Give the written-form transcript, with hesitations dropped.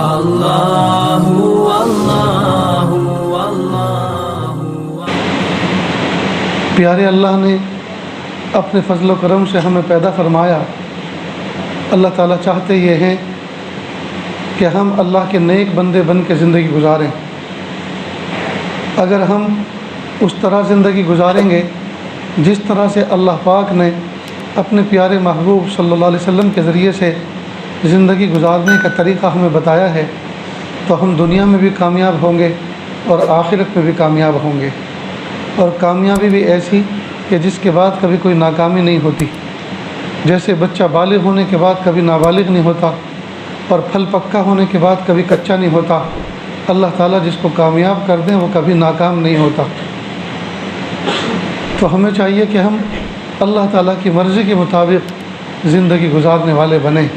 अल्लाहु अल्लाहु अल्लाहु। प्यारे अल्लाह ने अपने फजल करम से हमें पैदा फरमाया। अल्लाह ताला चाहते ये हैं कि हम अल्लाह के नेक बंदे बन के ज़िंदगी गुजारें। अगर हम उस तरह ज़िंदगी गुजारेंगे जिस तरह से अल्लाह पाक ने अपने प्यारे महबूब सल्लल्लाहु अलैहि वसल्लम के ज़रिए से ज़िंदगी गुजारने का तरीक़ा हमें बताया है, तो हम दुनिया में भी कामयाब होंगे और आखिरत में भी कामयाब होंगे। और कामयाबी भी ऐसी कि जिसके बाद कभी कोई नाकामी नहीं होती। जैसे बच्चा बालिग होने के बाद कभी नाबालिग नहीं होता और फल पक्का होने के बाद कभी कच्चा नहीं होता, अल्लाह ताला जिसको कामयाब कर दें वो कभी नाकाम नहीं होता। तो हमें चाहिए कि हम अल्लाह ताला की मर्ज़ी के मुताबिक ज़िंदगी गुजारने वाले बने।